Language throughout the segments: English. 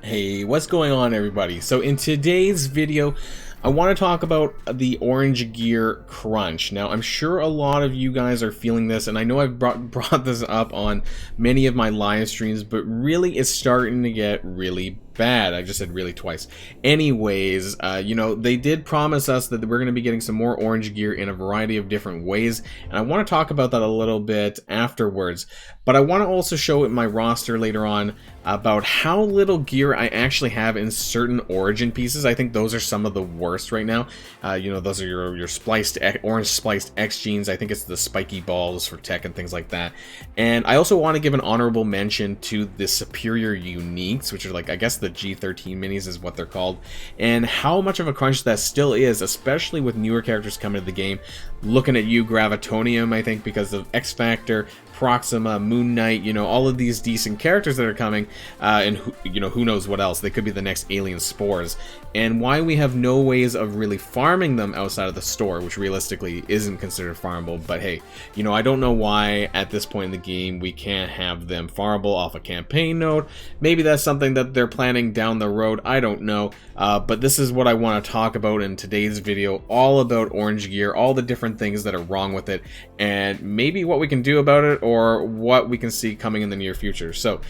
Hey, what's going on, everybody? So in today's video, I want to talk about the orange gear crunch. Now, I'm sure a lot of you guys are feeling this, and I know I've brought this up on many of my live streams, but really it's starting to get really bad. I just said really twice. Anyways, they did promise us that we're going to be getting some more orange gear in a variety of different ways, and I want to talk about that a little bit afterwards. But I want to also show in my roster later on about how little gear I actually have in certain origin pieces. I think those are some of the worst right now. Those are your spliced orange spliced X genes. I think it's the spiky balls for tech and things like that. And I also want to give an honorable mention to the superior uniques, which are like, I guess the G13 minis is what they're called, and how much of a crunch that still is, especially with newer characters coming to the game. Looking at you, Gravitonium, I think because of X Factor, Proxima, Moon Knight, all of these decent characters that are coming, and who knows what else. They could be the next alien spores, and why we have no ways of really farming them outside of the store, which realistically isn't considered farmable. But hey, I don't know why at this point in the game we can't have them farmable off a campaign node. Maybe that's something that they're planning down the road, I don't know. But this is what I want to talk about in today's video, all about orange gear, all the different things that are wrong with it, and maybe what we can do about it, or what we can see coming in the near future. So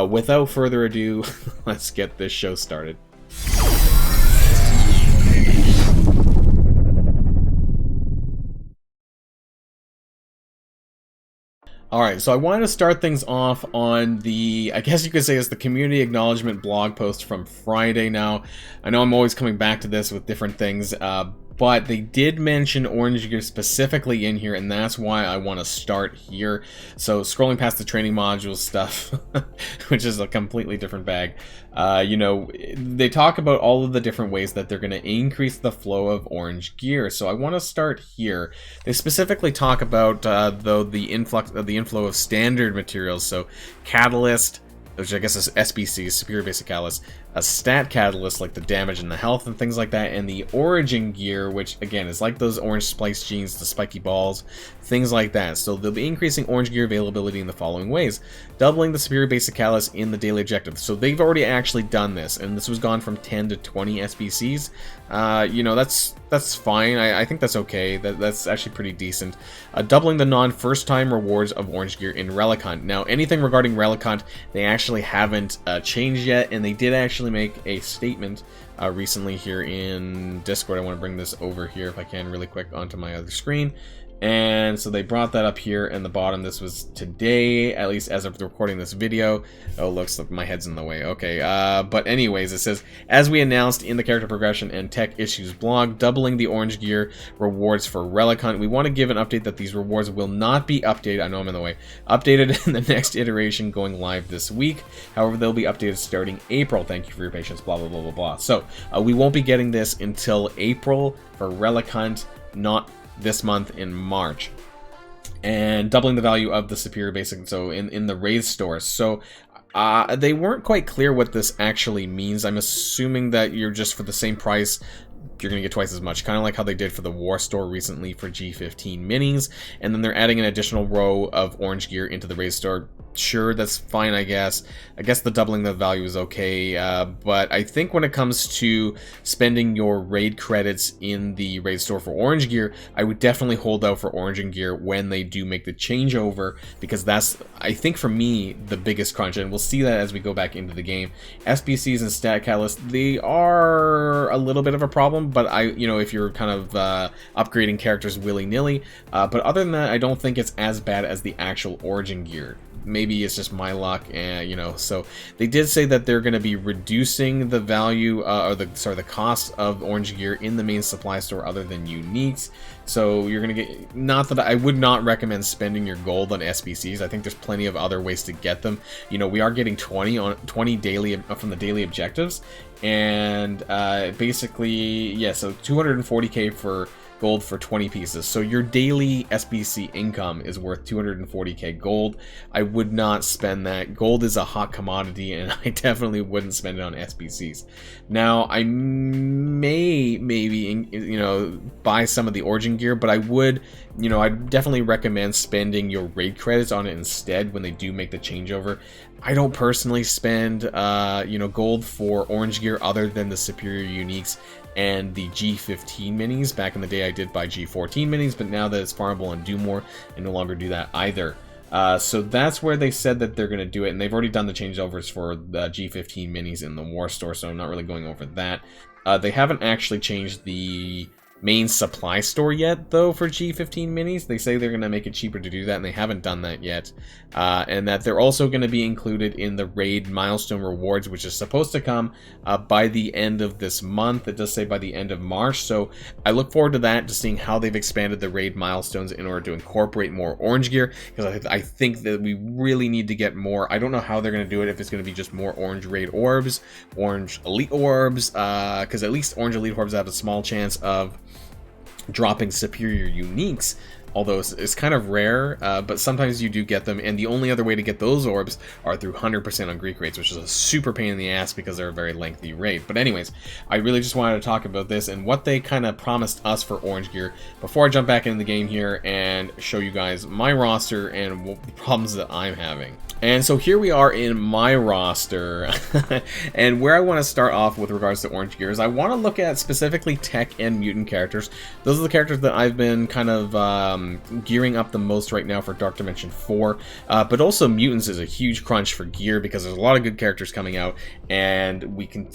without further ado, let's get this show started. Alright, so I wanted to start things off on the, I guess you could say it's the community acknowledgement blog post from Friday. Now, I know I'm always coming back to this with different things, but they did mention orange gear specifically in here, and that's why I want to start here. So scrolling past the training modules stuff, which is a completely different bag, they talk about all of the different ways that they're going to increase the flow of orange gear. So I want to start here. They specifically talk about though the inflow of standard materials, so catalyst, which I guess is SBC, Superior Basic Catalyst, a stat catalyst like the damage and the health and things like that, and the origin gear, which again is like those orange splice genes, the spiky balls, things like that. So they'll be increasing orange gear availability in the following ways: doubling the Superior Basic Catalyst in the daily objective. So they've already actually done this, and this was gone from 10 to 20 SBCs. That's fine. I think that's okay. That's actually pretty decent. Doubling the non-first time rewards of orange gear in Relic Hunt. Now, anything regarding Relic Hunt, they actually haven't changed yet, and they did actually make a statement recently here in Discord. I want to bring this over here if I can really quick onto my other screen. And so they brought that up here in the bottom. This was today, at least as of recording this video. Oh, looks like my head's in the way. Okay, but anyways, it says, as we announced in the character progression and tech issues blog, doubling the orange gear rewards for Relic Hunt. We want to give an update that these rewards will not be updated. I know I'm in the way. Updated in the next iteration going live this week. However, they'll be updated starting April. Thank you for your patience, blah, blah, blah, blah, blah. So we won't be getting this until April for Relic Hunt, not this month in March. And doubling the value of the Superior Basic, so in the raid store. So they weren't quite clear what this actually means. I'm assuming that you're just for the same price, you're going to get twice as much, kind of like how they did for the War Store recently for G15 minis, and then they're adding an additional row of orange gear into the raid store. Sure, that's fine, I guess. I guess the doubling the value is okay, but I think when it comes to spending your raid credits in the raid store for orange gear, I would definitely hold out for orange gear when they do make the changeover, because that's, I think for me, the biggest crunch, and we'll see that as we go back into the game. SBCs and stat catalysts, they are a little bit of a problem, but if you're kind of upgrading characters willy-nilly, but other than that, I don't think it's as bad as the actual origin gear. Maybe it's just my luck, and so they did say that they're going to be reducing the value, the cost of orange gear in the main supply store other than uniques. So you're going to get, not that I would not recommend spending your gold on SBCs. I think there's plenty of other ways to get them. We are getting 20 daily from the daily objectives, and basically, yeah, so 240k for gold for 20 pieces. So your daily SBC income is worth 240k gold. I would not spend that. Gold is a hot commodity, and I definitely wouldn't spend it on SBCs. Now, I may maybe buy some of the origin gear, but I would, I'd definitely recommend spending your raid credits on it instead when they do make the changeover. I don't personally spend, you know, gold for orange gear other than the superior uniques and the G15 minis. Back in the day, I did buy G14 minis, but now that it's farmable on Do More, I no longer do that either. So that's where they said that they're going to do it, and they've already done the changeovers for the G15 minis in the War Store, so I'm not really going over that. They haven't actually changed the main supply store yet, though, for G15 minis. They say they're going to make it cheaper to do that, and they haven't done that yet. And that they're also going to be included in the raid milestone rewards, which is supposed to come by the end of this month. It does say by the end of March, so I look forward to that, to seeing how they've expanded the raid milestones in order to incorporate more orange gear, because I think that we really need to get more. I don't know how they're going to do it, if it's going to be just more orange raid orbs, orange elite orbs, because at least orange elite orbs have a small chance of dropping superior uniques, although it's kind of rare, but sometimes you do get them, and the only other way to get those orbs are through 100% on Greek raids, which is a super pain in the ass because they're a very lengthy raid. But anyways, I really just wanted to talk about this and what they kind of promised us for orange gear before I jump back into the game here and show you guys my roster and what the problems that I'm having. And so here we are in my roster, and where I want to start off with regards to orange gear is I want to look at specifically tech and mutant characters. Those are the characters that I've been kind of gearing up the most right now for Dark Dimension 4, but also mutants is a huge crunch for gear because there's a lot of good characters coming out, and we can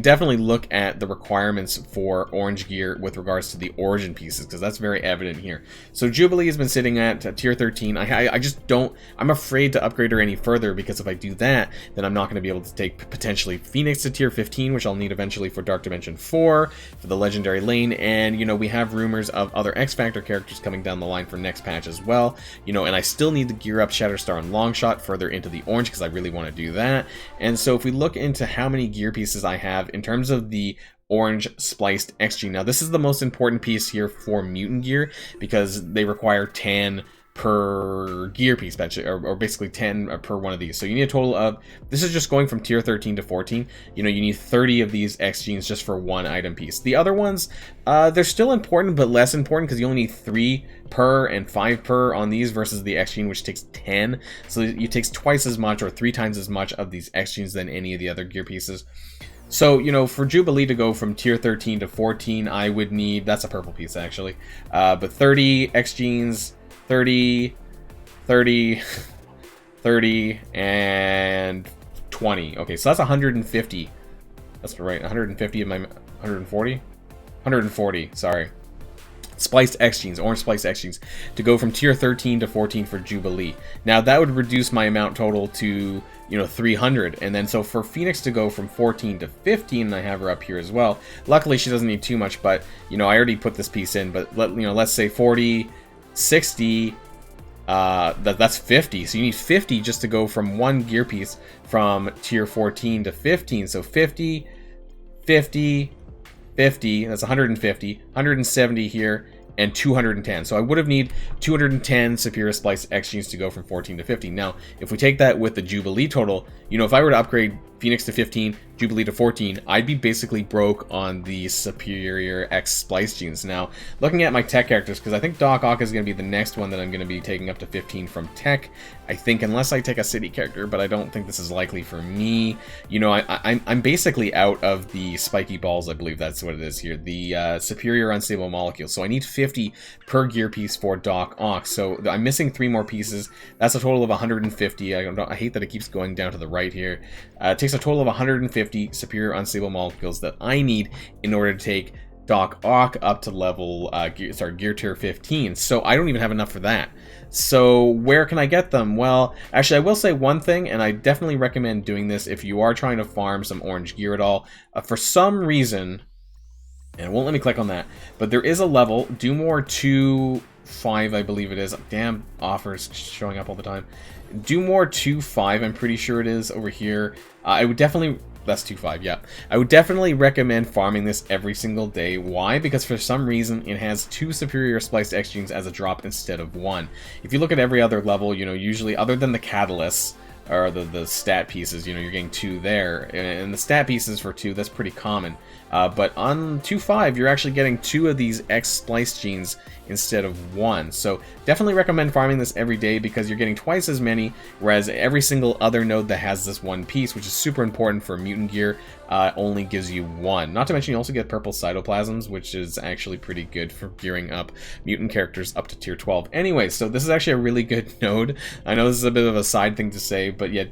definitely look at the requirements for orange gear with regards to the origin pieces, because that's very evident here. So Jubilee has been sitting at tier 13. I just don't, I'm afraid to upgrade her any further, because if I do that, then I'm not going to be able to take potentially Phoenix to tier 15, which I'll need eventually for Dark Dimension 4 for the legendary lane. And you know, we have rumors of other X Factor characters coming down the line for next patch as well, you know, and I still need to gear up Shatterstar and Longshot further into the orange because I really want to do that. And so if we look into how many gear pieces I have in terms of the orange spliced XG, now this is the most important piece here for mutant gear because they require 10 per gear piece, or basically 10 per one of these. So you need a total of, this is just going from tier 13 to 14, you know, you need 30 of these X genes just for one item piece. The other ones, they're still important, but less important because you only need 3 per and 5 per on these versus the X gene, which takes 10. So it takes twice as much or 3 times as much of these X genes than any of the other gear pieces. So, you know, for Jubilee to go from tier 13 to 14, I would need, that's a purple piece actually, but 30 X genes, 30, 30, 30, and 20. Okay, so that's 150. That's right, 150 of my 140? 140, sorry. Spliced X genes, orange spliced X genes, to go from tier 13 to 14 for Jubilee. Now that would reduce my amount total to, you know, 300, and then so for Phoenix to go from 14 to 15, and I have her up here as well. Luckily, she doesn't need too much, but you know, I already put this piece in. But let's say 40, 60. That's 50. So you need 50 just to go from one gear piece from tier 14 to 15. So 50, 50. 50, that's 150, 170 here, and 210. So I would have need 210 Superior Splice X genes to go from 14 to 15. Now, if we take that with the Jubilee total, you know, if I were to upgrade Phoenix to 15, Jubilee to 14, I'd be basically broke on the Superior X Splice genes. Now, looking at my tech characters, because I think Doc Ock is going to be the next one that I'm going to be taking up to 15 from tech, I think, unless I take a city character, but I don't think this is likely for me. You know, I'm basically out of the spiky balls, I believe that's what it is here, the Superior Unstable Molecule. So I need 50 per gear piece for Doc Ock. So I'm missing 3 more pieces. That's a total of 150. I hate that it keeps going down to the right here. It takes a total of 150 Superior Unstable Molecules that I need in order to take Doc Ock up to level, gear tier 15. So I don't even have enough for that. So where can I get them? Well, actually, I will say one thing, and I definitely recommend doing this if you are trying to farm some orange gear at all. For some reason, and it won't let me click on that, but there is a level, Do More 2.5, I believe it is. Damn offers showing up all the time. Do More 2.5, I'm pretty sure it is over here. I would definitely, that's 2.5, yeah. I would definitely recommend farming this every single day. Why? Because for some reason it has 2 Superior Spliced X genes as a drop instead of 1. If you look at every other level, you know, usually other than the Catalysts, or the stat pieces, you know, you're getting 2 there. And the stat pieces for 2, that's pretty common. But on 2.5, you're actually getting 2 of these X splice genes instead of 1. So definitely recommend farming this every day because you're getting twice as many, whereas every single other node that has this one piece, which is super important for mutant gear, only gives you 1. Not to mention you also get purple cytoplasms, which is actually pretty good for gearing up mutant characters up to tier 12. Anyway, so this is actually a really good node. I know this is a bit of a side thing to say, but yeah,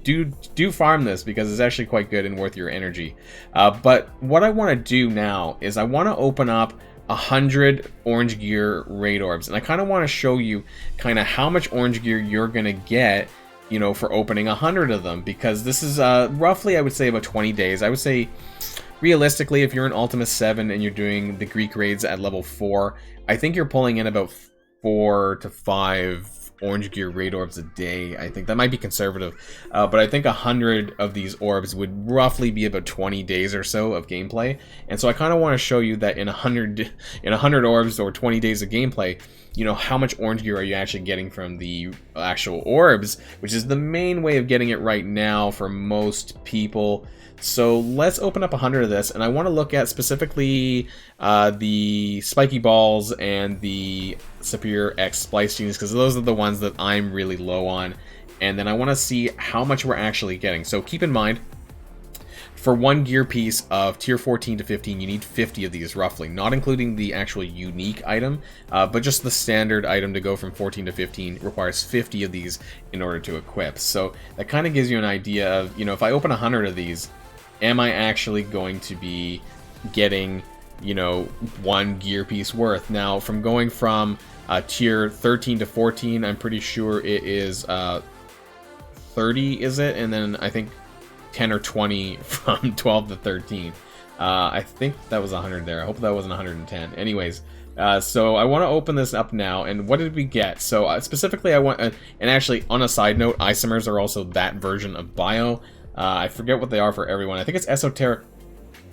do farm this because it's actually quite good and worth your energy. But what I want to do now is I want to open up 100 orange gear raid orbs, and I kind of want to show you kind of how much orange gear you're gonna get, you know, for opening 100 of them, because this is roughly, I would say, about 20 days. I would say realistically, if you're in Ultima 7 and you're doing the Greek raids at level 4, I think you're pulling in about 4 to 5 orange gear raid orbs a day. I think that might be conservative, but I think 100 of these orbs would roughly be about 20 days or so of gameplay. And so I kind of want to show you that in 100 orbs or 20 days of gameplay, you know, how much orange gear are you actually getting from the actual orbs, which is the main way of getting it right now for most people. So let's open up 100 of this, and I want to look at specifically the spiky balls and the Superior X splice genes, because those are the ones that I'm really low on. And then I want to see how much we're actually getting. So keep in mind, for one gear piece of tier 14 to 15, you need 50 of these roughly, not including the actual unique item, but just the standard item to go from 14 to 15 requires 50 of these in order to equip. So that kind of gives you an idea of, you know, if I open 100 of these, am I actually going to be getting, you know, one gear piece worth? Now, from going from tier 13 to 14, I'm pretty sure it is 30, is it? And then I think 10 or 20 from 12 to 13. I think that was 100 there. I hope that wasn't 110. Anyways, so I want to open this up now, and what did we get? So specifically I want, and actually on a side note, isomers are also that version of bio. I forget what they are for everyone. I think it's esoteric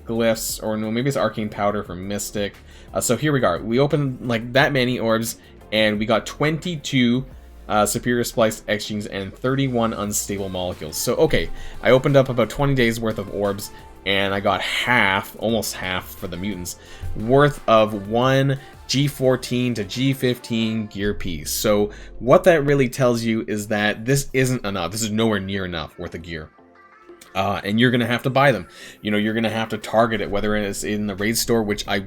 glyphs, or no, maybe it's arcane powder for mystic. So here we go. We opened like that many orbs, and we got 22 superior spliced X genes and 31 unstable molecules. So okay, I opened up about 20 days worth of orbs, and I got half, almost half for the mutants, worth of one G14 to G15 gear piece. So what that really tells you is that this isn't enough. This is nowhere near enough worth of gear. And you're going to have to buy them. You know, you're going to have to target it, whether it's in the raid store, which I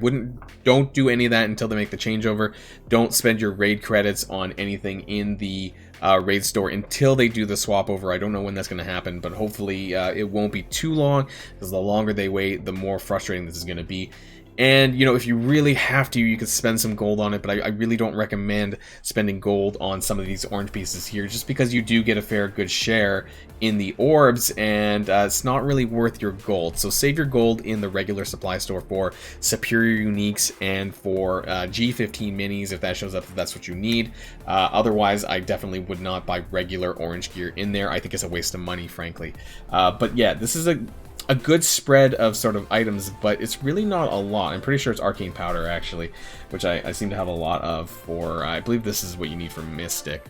don't do any of that until they make the changeover. Don't spend your raid credits on anything in the raid store until they do the swap over. I don't know when that's going to happen, but hopefully it won't be too long, because the longer they wait, the more frustrating this is going to be. And, you know, if you really have to, you could spend some gold on it, but I really don't recommend spending gold on some of these orange pieces here, just because you do get a fair good share in the orbs, and it's not really worth your gold. So save your gold in the regular supply store for superior uniques and for G15 minis, if that shows up, if that's what you need. Otherwise, I definitely would not buy regular orange gear in there. I think it's a waste of money, frankly. But yeah, this is a good spread of sort of items, but it's really not a lot. I'm pretty sure it's arcane powder, actually, which I seem to have a lot of for, I believe this is what you need for mystic.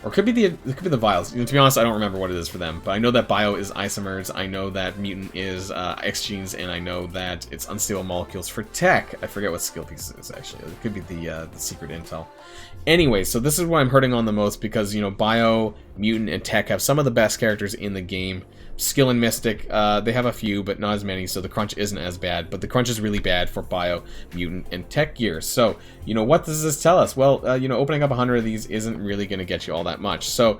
Or it could be the vials. You know, to be honest, I don't remember what it is for them, but I know that bio is isomers, I know that mutant is X genes, and I know that it's unstable molecules for tech. I forget what skill piece it is, actually. It could be the secret intel. Anyway, so this is what I'm hurting on the most, because, you know, bio, mutant, and tech have some of the best characters in the game. Skill and mystic, they have a few, but not as many, so the crunch isn't as bad. But the crunch is really bad for bio, mutant, and tech gear. So, you know, what does this tell us? Well, you know, opening up 100 of these isn't really going to get you all that much. So,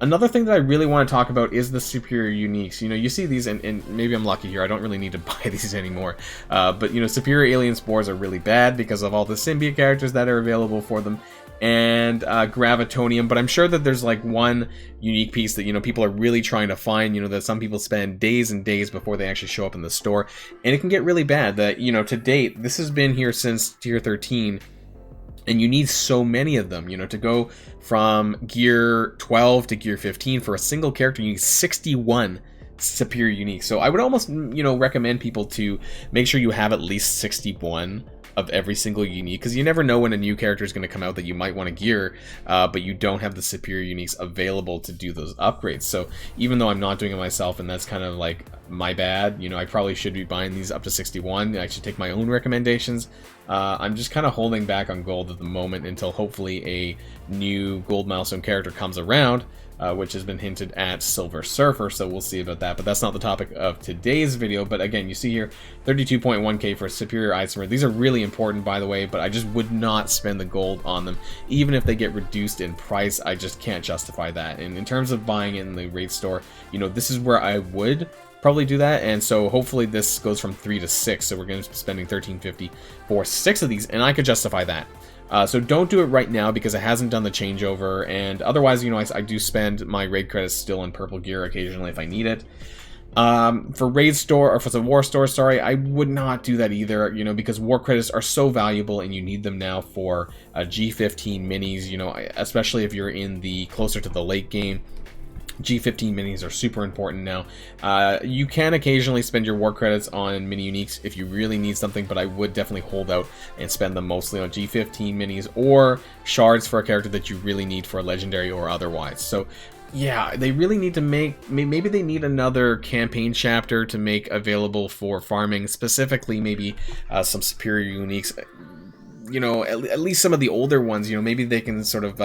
another thing that I really want to talk about is the superior uniques. You know, you see these, and maybe I'm lucky here, I don't really need to buy these anymore. But, you know, superior alien spores are really bad because of all the symbiote characters that are available for them, and gravitonium. But I'm sure that there's like one unique piece that, you know, people are really trying to find, you know, that some people spend days and days before they actually show up in the store, and it can get really bad. That, you know, to date, this has been here since tier 13, and you need so many of them. You know, to go from gear 12 to gear 15 for a single character, you need 61 superior unique. So I would almost, you know, recommend people to make sure you have at least 61 of every single unique, because you never know when a new character is going to come out that you might want to gear, but you don't have the superior uniques available to do those upgrades. So even though I'm not doing it myself, and that's kind of like my bad, you know, I probably should be buying these up to 61. I should take my own recommendations. I'm just kind of holding back on gold at the moment until hopefully a new gold milestone character comes around, which has been hinted at Silver Surfer, so we'll see about that. But that's not the topic of today's video. But again, you see here 32.1k for a superior isomer. These are really important, by the way, but I just would not spend the gold on them. Even if they get reduced in price, I just can't justify that. And in terms of buying it in the raid store, you know, this is where I would probably do that. And so hopefully this goes from 3 to 6, so we're going to be spending $13.50 for 6 of these, and I could justify that. So don't do it right now because it hasn't done the changeover, and otherwise, you know, I do spend my raid credits still in purple gear occasionally if I need it. For raid store, or for the war store, sorry, I would not do that either, you know, because war credits are so valuable and you need them now for G15 minis, you know, especially if you're in the closer to the late game. G15 minis are super important now. You can occasionally spend your war credits on mini uniques if you really need something, but I would definitely hold out and spend them mostly on G15 minis or shards for a character that you really need for a legendary or otherwise. So yeah, they really need to make, maybe they need another campaign chapter to make available for farming, specifically maybe some superior uniques. You know, at least some of the older ones, you know, maybe they can sort of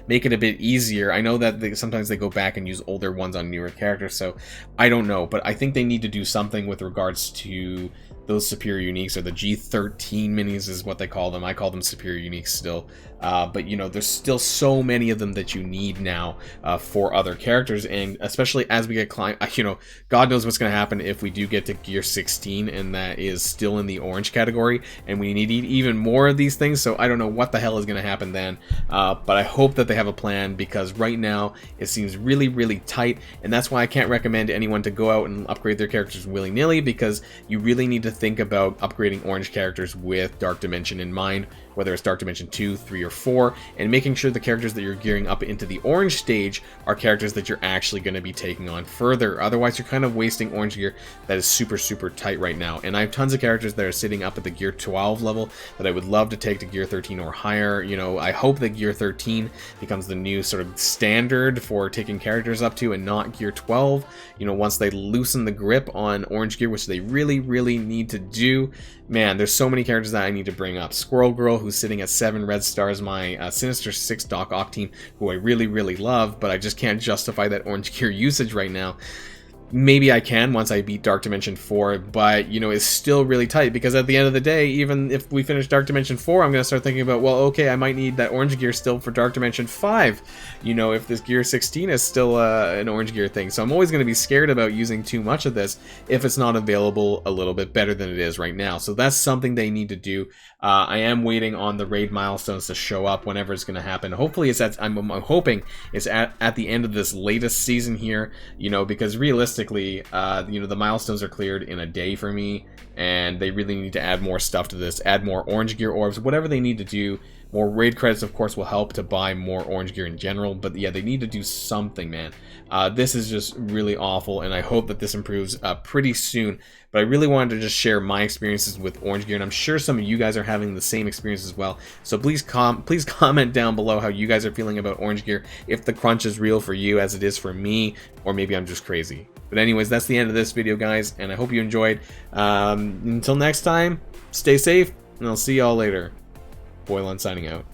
make it a bit easier. I know that sometimes they go back and use older ones on newer characters, so I don't know. But I think they need to do something with regards to those superior uniques, or the G13 minis is what they call them. I call them superior uniques still. But, you know, there's still so many of them that you need now for other characters. And especially as we get you know, God knows what's going to happen if we do get to Gear 16 and that is still in the orange category and we need even more of these things. So I don't know what the hell is going to happen then. But I hope that they have a plan, because right now it seems really, really tight. And that's why I can't recommend anyone to go out and upgrade their characters willy-nilly, because you really need to think about upgrading orange characters with Dark Dimension in mind, whether it's Dark Dimension 2, 3, or 4, and making sure the characters that you're gearing up into the orange stage are characters that you're actually going to be taking on further. Otherwise, you're kind of wasting orange gear that is super, super tight right now. And I have tons of characters that are sitting up at the Gear 12 level that I would love to take to Gear 13 or higher. You know, I hope that Gear 13 becomes the new sort of standard for taking characters up to, and not Gear 12. You know, once they loosen the grip on orange gear, which they really, really need to do. Man, there's so many characters that I need to bring up. Squirrel Girl, who's sitting at 7 red stars, my Sinister 6 Doc Ock team, who I really, really love, but I just can't justify that orange gear usage right now. Maybe I can once I beat Dark Dimension 4, but, you know, it's still really tight, because at the end of the day, even if we finish Dark Dimension 4, I'm going to start thinking about, well, okay, I might need that orange gear still for Dark Dimension 5, you know, if this Gear 16 is still an orange gear thing. So I'm always going to be scared about using too much of this if it's not available a little bit better than it is right now. So that's something they need to do. I am waiting on the raid milestones to show up whenever it's going to happen. Hopefully it's I'm hoping it's at the end of this latest season here, you know, because realistically, you know, the milestones are cleared in a day for me, and they really need to add more stuff to this, add more orange gear orbs, whatever they need to do. More raid credits, of course, will help to buy more orange gear in general, but yeah, they need to do something, man. This is just really awful, and I hope that this improves pretty soon. But I really wanted to just share my experiences with orange gear, and I'm sure some of you guys are having the same experience as well. So please comment down below how you guys are feeling about orange gear, if the crunch is real for you as it is for me, or maybe I'm just crazy. But anyways, that's the end of this video, guys, and I hope you enjoyed. Until next time, stay safe, and I'll see y'all later. Boylon signing out.